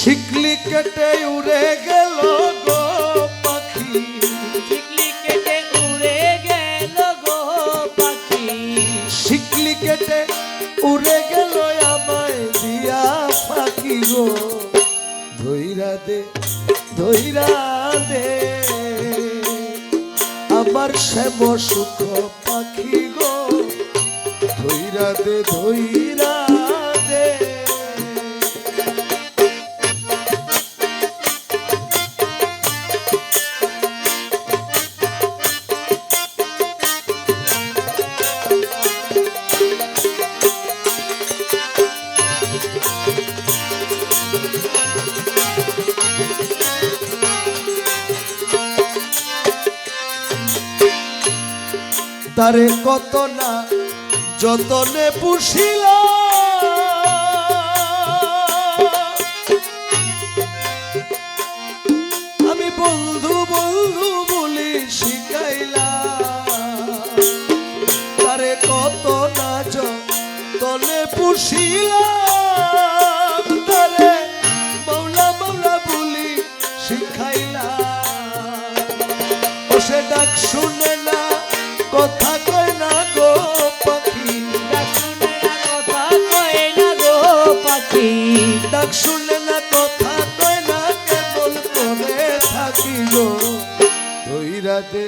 শিকলি কেটে উড়ে গেল গো পাখি, শিকলি কেটে উড়ে গেল গো পাখি, শিকলি কেটে উড়ে গেল আমায় দিয়া পাখি গো, ধইরা দে ধইরা দে আমার শ্যাম সুখ পাখি গো, ধইরা দে ধইরা দে। তারে কত না যতনে পুষিল, আমি বন্ধু বন্ধু বলি শিখাইলাম, তারে কত না যতনে পুষিলাম, তারে মাওলা মাওলা বলি শিখাইলাম। ও সে ডাক শুনে না কথা কয় না গো পাখি, ডাক শুনে না কথা কয় না গো পাখি, ডাক শুনে না কথা কয় না কেবল করে থাকি গো, ধইরা দে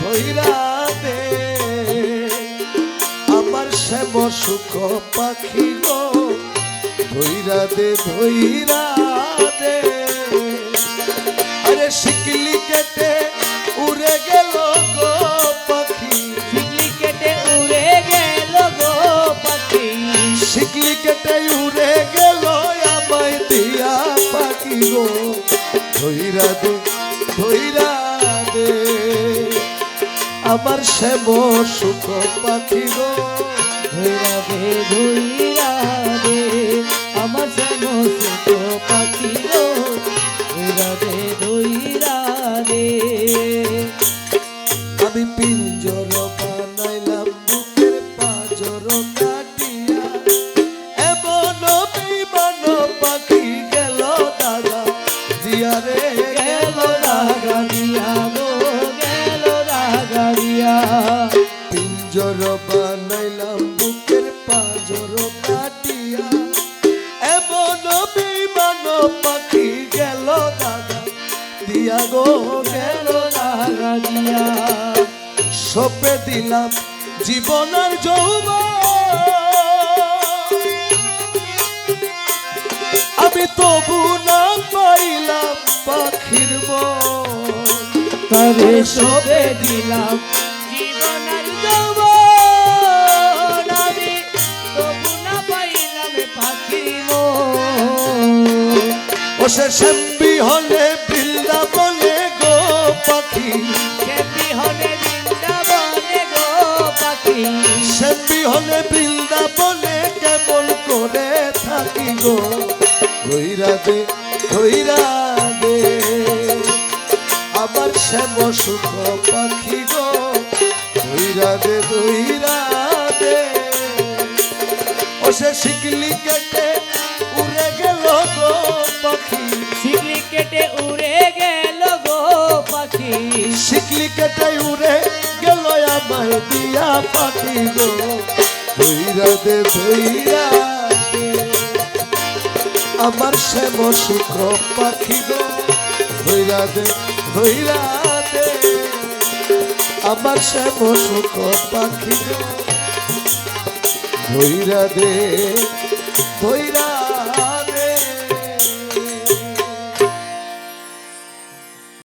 ধইরা দে আমার শ্যাম সুখ পাখি গো, ধইরা দে ধইরা দে। আরে শিকলি কেটে উড়ে গেল গো পাখি, শিকলি কেটে উড়ে গেল গো পাখি, শিকলি কেটে উড়ে গেল আমায় দিয়া পাখি গো, ধইরা দে ধইরা দে আমার শ্যাম সুখ পাখি গো, ধইরা দে ধইরা দে আমার শ্যাম সুখ পাখি গো, ধইরা দে ধইরা দে। আমি পিঞ্জর বানাইলাম বুকের পাঁজর কাটিয়া, এমন বিমান পাখি গেল দাদা দিয়া রে, গেল রাগা দিয়া গো গেল রাগা দিয়া, পিঞ্জর বানাইলাম বুকের পাঁজর কাটিয়া, এমন বিমান পাখি গেল দাদা দিয়া গো গেল রাগা দিয়া। সপে দিলাম জীবনের যৌবন, আমি তবু না পাইলাম পাখির মন, তবে সবে দিলাম জীবনের যৌবন, আমি তবু না পাইলাম পাখি মন। ও সে শ্যাম্বি হলে বৃন্দাবনে গো পাখি, শ্যামী হলে বৃন্দাবনে গো পাখি, শ্যাম্বি হলে বৃন্দাবনে কেমন করে থাকি গো, ধইরা দে ধইরা দে আমার শ্যাম সুখ পাখি গো, ধইরা দে ধইরা দে। ও সে শিকলি কেটে উড়ে গেল গো পাখি, শিকলি কেটে উড়ে গেল গো পাখি, শিকলি কেটে উড়ে গেল আমায় দিয়া পাখি গো, ধইরা দে ধইরা দে আমার শ্যাম সুখ পাখি গো, ধইরা দে ধইরা দে আমার শ্যাম সুখ পাখি গো, ধইরা দে ধইরা